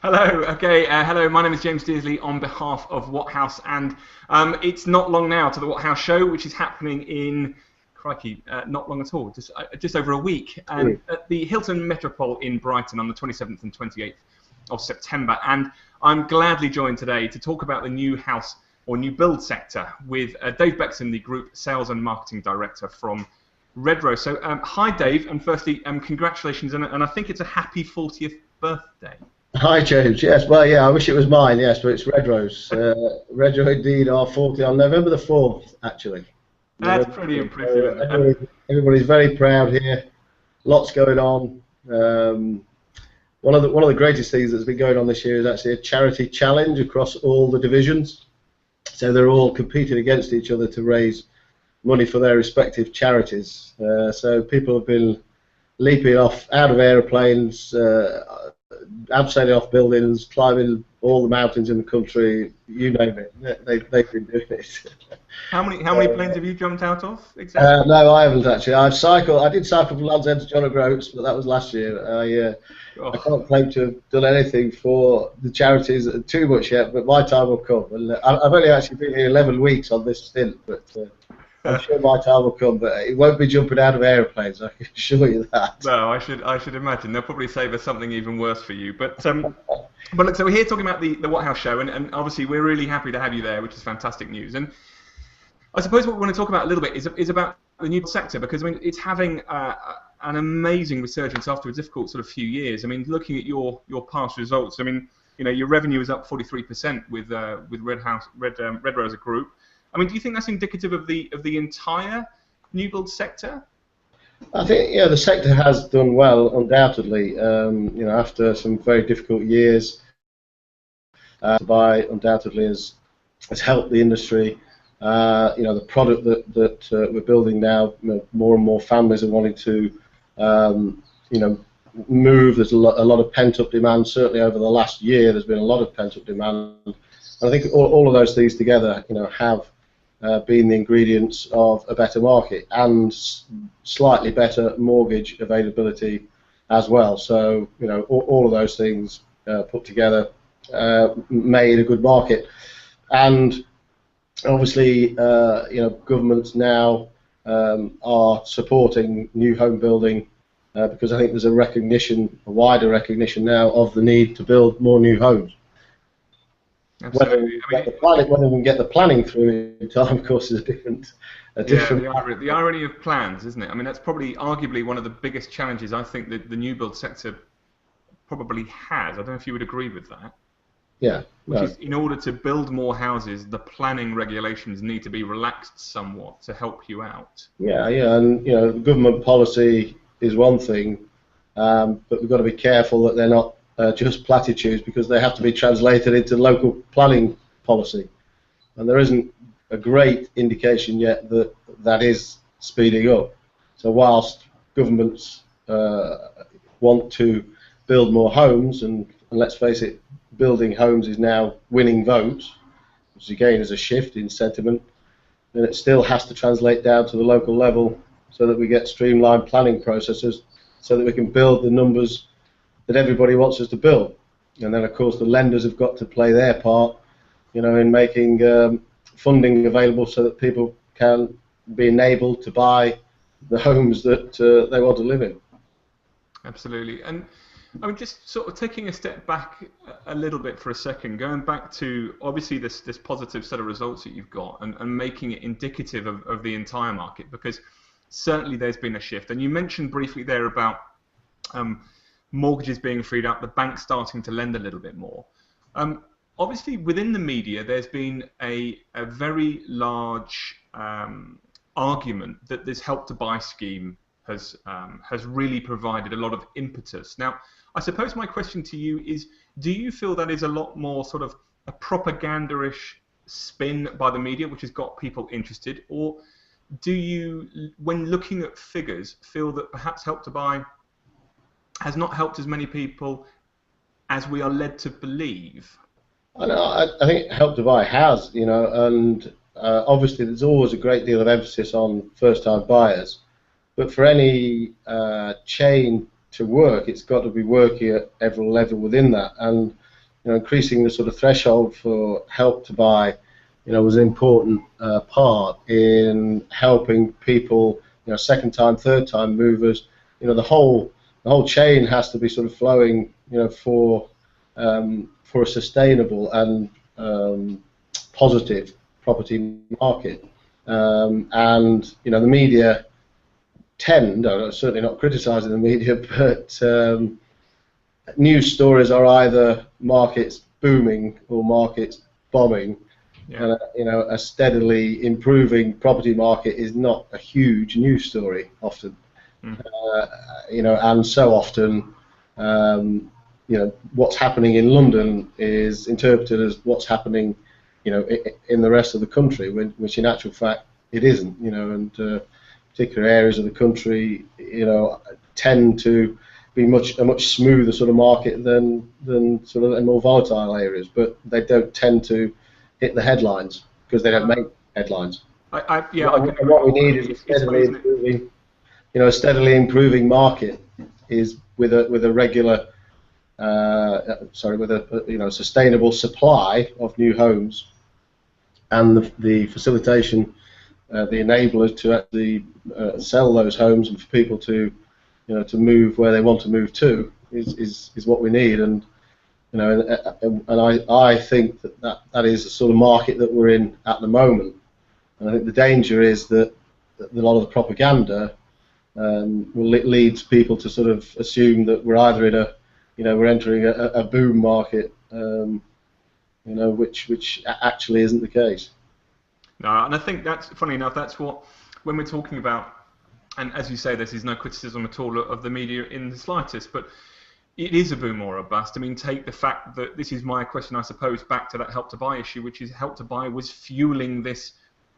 Hello. Okay. Hello. My name is James Dearsley on behalf of What House, and it's not long now to the What House show, which is happening in crikey, not long at all, just over a week, and at the Hilton Metropole in Brighton on the 27th and 28th of September. And I'm gladly joined today to talk about the new house or new build sector with Dave Bexon, the Group Sales and Marketing Director from Redrow. So, hi, Dave, and firstly, congratulations, and I think it's a happy 40th birthday. Hi James, yes, well yeah, I wish it was mine, yes, but it's Redrow's. Redrow indeed are 40 on November the 4th, actually. That's pretty impressive. Everybody's very proud here, lots going on. One of the greatest things that's been going on this year is actually a charity challenge across all the divisions. So they're all competing against each other to raise money for their respective charities. So people have been leaping off out of aeroplanes, abseiling off buildings, climbing all the mountains in the country, you name it. They've been doing it. How many planes have you jumped out of exactly? No, I haven't actually. I did cycle from Land's End to John O'Groats, but that was last year. I can't claim to have done anything for the charities too much yet, but my time will come. And I've only actually been here 11 weeks on this stint, but I'm sure my time will come. But it won't be jumping out of aeroplanes, I can assure you that. No, I should imagine they'll probably save us something even worse for you. But look, so we're here talking about the What House show, and obviously we're really happy to have you there, which is fantastic news. And I suppose what we want to talk about a little bit is about the new sector, because I mean it's having an amazing resurgence after a difficult sort of few years. I mean, looking at your past results, I mean, you know, your revenue is up 43% with Redrow as a group. I mean, do you think that's indicative of the entire new build sector? I think the sector has done well, undoubtedly. After some very difficult years, Dubai undoubtedly has helped the industry. The product that we're building now, more and more families are wanting to, move. There's a lot of pent-up demand. Certainly over the last year, there's been a lot of pent-up demand. And I think all of those things together, have been the ingredients of a better market and slightly better mortgage availability as well. So, all of those things put together made a good market. And obviously, governments now are supporting new home building because I think there's a wider recognition now of the need to build more new homes. Whether we can get the planning through in time, of course, is a different. The irony of plans, isn't it? I mean, that's probably arguably one of the biggest challenges I think that the new build sector probably has. I don't know if you would agree with that. Yeah. Which is, in order to build more houses, the planning regulations need to be relaxed somewhat to help you out. Yeah, and government policy is one thing, but we've got to be careful that they're not just platitudes, because they have to be translated into local planning policy, and there isn't a great indication yet that that is speeding up. So whilst governments want to build more homes, and let's face it, building homes is now winning votes, which again is a shift in sentiment, then it still has to translate down to the local level so that we get streamlined planning processes so that we can build the numbers that everybody wants us to build. And then of course the lenders have got to play their part, in making funding available so that people can be enabled to buy the homes that they want to live in. Absolutely. And I mean, just sort of taking a step back a little bit for a second, going back to obviously this positive set of results that you've got, and making it indicative of the entire market, because certainly there's been a shift. And you mentioned briefly there about mortgages being freed up, the banks starting to lend a little bit more. Obviously, within the media, there's been a very large argument that this Help to Buy scheme has really provided a lot of impetus. Now, I suppose my question to you is, do you feel that is a lot more sort of a propaganda-ish spin by the media, which has got people interested, or do you, when looking at figures, feel that perhaps Help to Buy has not helped as many people as we are led to believe? I think Help to Buy has, and obviously there's always a great deal of emphasis on first-time buyers, but for any chain to work, it's got to be working at every level within that, and increasing the sort of threshold for Help to Buy, was an important part in helping people, second time, third time movers. The whole chain has to be sort of flowing, for a sustainable and positive property market. And the media tend, I'm certainly not criticising the media, but news stories are either markets booming or markets bombing. Yeah. And a steadily improving property market is not a huge news story often. And so often, what's happening in London is interpreted as what's happening, in the rest of the country, which in actual fact it isn't. And particular areas of the country, tend to be a much smoother sort of market than sort of more volatile areas, but they don't tend to hit the headlines because they don't make headlines. What we need is a steadily improving market is with a regular, sustainable supply of new homes, and the facilitation, the enablers to actually sell those homes and for people to move where they want to move to is what we need. And I think that is the sort of market that we're in at the moment. And I think the danger is that a lot of the propaganda will lead people to sort of assume that we're either in we're entering a boom market, which actually isn't the case. No, and I think that's, funny enough, that's what, when we're talking about, and as you say, this is no criticism at all of the media in the slightest, but it is a boom or a bust. I mean, take the fact that, this is my question, I suppose, back to that Help to Buy issue, which is Help to Buy was fueling this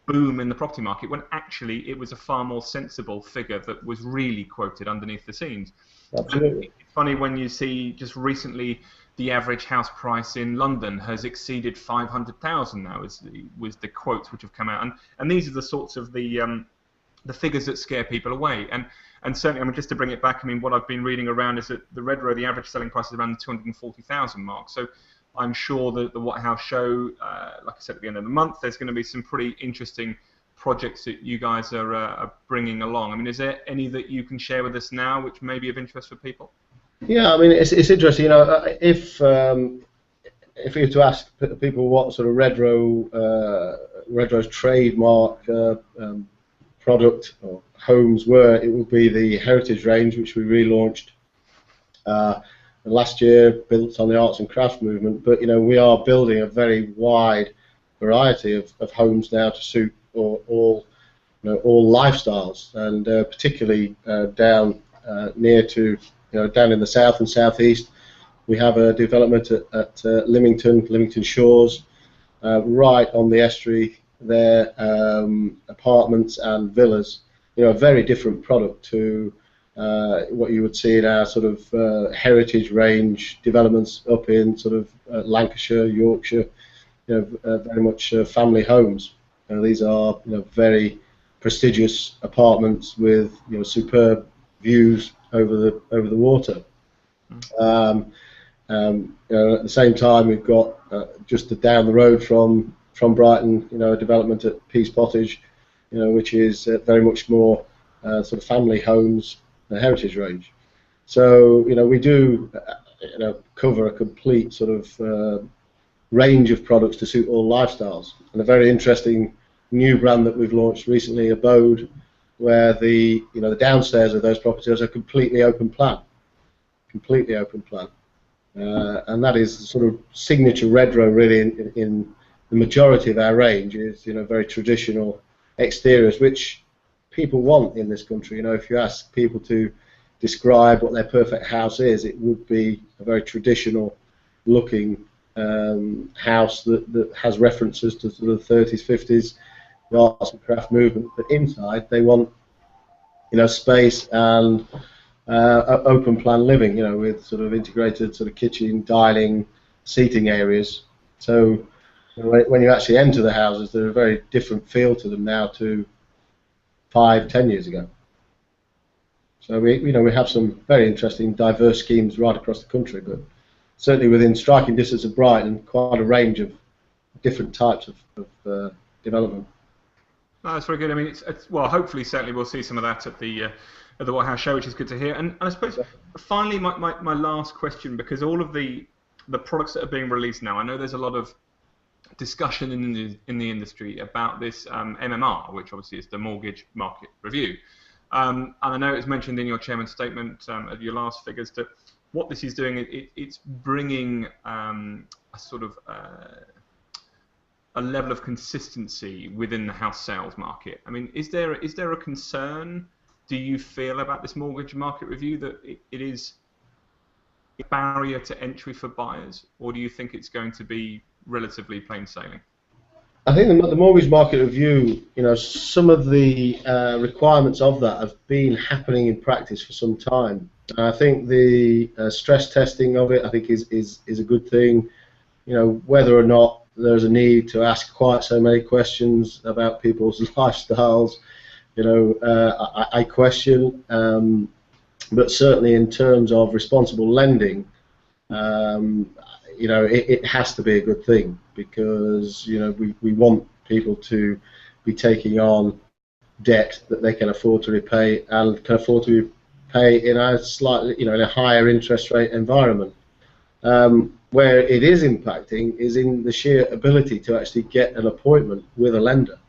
boom in the property market when actually it was a far more sensible figure that was really quoted underneath the scenes. Absolutely. It's funny when you see just recently the average house price in London has exceeded 500,000 now, was the quotes which have come out, and these are the sorts of the figures that scare people away. And certainly, I mean, just to bring it back, I mean, what I've been reading around is that the Redrow, the average selling price is around the 240,000 mark. So I'm sure that the WhatHouseShow, like I said at the end of the month, there's going to be some pretty interesting projects that you guys are bringing along. I mean, is there any that you can share with us now which may be of interest for people? Yeah, I mean, it's interesting. If we were to ask people what sort of Redrow's trademark product or homes were, it would be the Heritage range, which we relaunched last year, built on the arts and crafts movement. But we are building a very wide variety of homes now to suit all lifestyles, and particularly down near to down in the south and southeast. We have a development at Lymington Shores, right on the estuary there, apartments and villas. A very different product to what you would see in our sort of heritage range developments up in sort of Lancashire, Yorkshire. Very much family homes. These are very prestigious apartments with superb views over the water. At the same time, we've got just down the road from Brighton, a development at Peace Pottage, which is very much more sort of family homes, the heritage range. So we do cover a complete sort of range of products to suit all lifestyles. And a very interesting new brand that we've launched recently, Abode, where the downstairs of those properties are completely open plan, and that is the sort of signature Redrow really in the majority of our range is very traditional exteriors, which people want in this country. If you ask people to describe what their perfect house is, it would be a very traditional looking house that has references to sort of the 30s, 50s, the arts and craft movement, but inside they want space and open plan living, with sort of integrated sort of kitchen, dining, seating areas. So when you actually enter the houses, there's a very different feel to them now to 5-10 years ago. So we have some very interesting, diverse schemes right across the country, but certainly within striking distance of Brighton, quite a range of different types of development. No, that's very good. I mean, well, hopefully, certainly, we'll see some of that at the What House Show, which is good to hear. And I suppose finally, my last question, because all of the products that are being released now, I know there's a lot of discussion in the industry about this MMR, which obviously is the Mortgage Market Review. And I know it's mentioned in your chairman's statement at your last figures that what this is doing, it's bringing a sort of a level of consistency within the house sales market. I mean, is there a concern, do you feel, about this mortgage market review, that it is a barrier to entry for buyers, or do you think it's going to be relatively plain sailing? I think the mortgage market review, some of the requirements of that have been happening in practice for some time. And I think the stress testing of it, I think, is a good thing. Whether or not there's a need to ask quite so many questions about people's lifestyles, I question. But certainly in terms of responsible lending, it has to be a good thing, because we want people to be taking on debt that they can afford to repay and can afford to pay in a slightly, in a higher interest rate environment. Where it is impacting is in the sheer ability to actually get an appointment with a lender.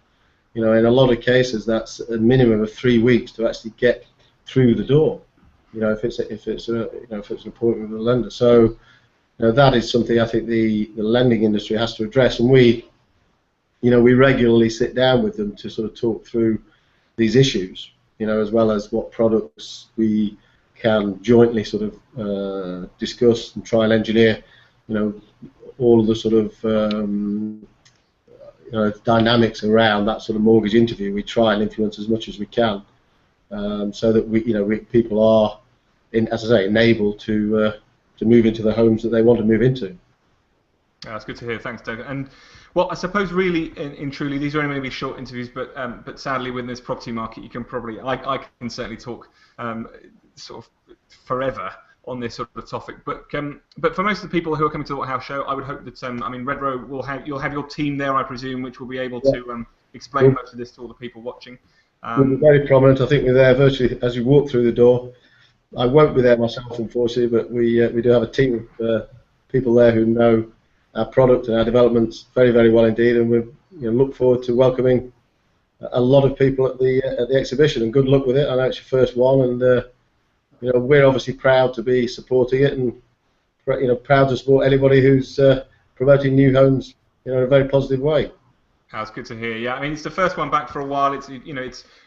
In a lot of cases, that's a minimum of 3 weeks to actually get through the door. If it's an appointment with a lender. So that is something I think the lending industry has to address, and we regularly sit down with them to sort of talk through these issues, as well as what products we can jointly sort of discuss and try and engineer, all of the sort of dynamics around that sort of mortgage interview. We try and influence as much as we can, so that people are, as I say, enabled to move into the homes that they want to move into. That's good to hear. Thanks, Dave. And well, I suppose really, in truly, these are only maybe short interviews, but sadly, within this property market, you can probably, I can certainly talk sort of forever on this sort of topic. But for most of the people who are coming to the What House Show, I would hope that Redrow you'll have your team there, I presume, which will be able to explain most of this to all the people watching. We'll be very prominent. I think we're there virtually as you walk through the door. I won't be there myself, unfortunately, but we do have a team of people there who know our product and our developments very, very well indeed, and we look forward to welcoming a lot of people at the exhibition. And good luck with it. I know it's your first one, and we're obviously proud to be supporting it, and proud to support anybody who's promoting new homes in a very positive way. That's good to hear. Yeah, I mean, it's the first one back for a while. It's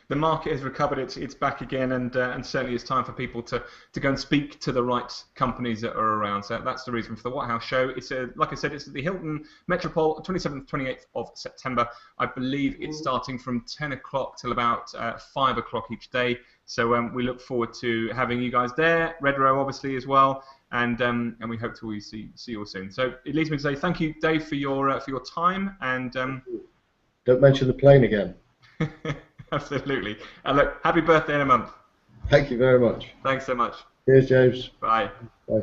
the market has recovered. It's back again, and certainly it's time for people to go and speak to the right companies that are around. So that's the reason for the What House Show. It's like I said, it's at the Hilton Metropole, 27th, 28th of September. I believe it's starting from 10 o'clock till about 5 o'clock each day. So we look forward to having you guys there. Redrow obviously as well. And we hope to see you all soon. So it leaves me to say thank you, Dave, for your time, and don't mention the plane again. Absolutely. And look, happy birthday in a month. Thank you very much. Thanks so much. Cheers, James. Bye. Bye.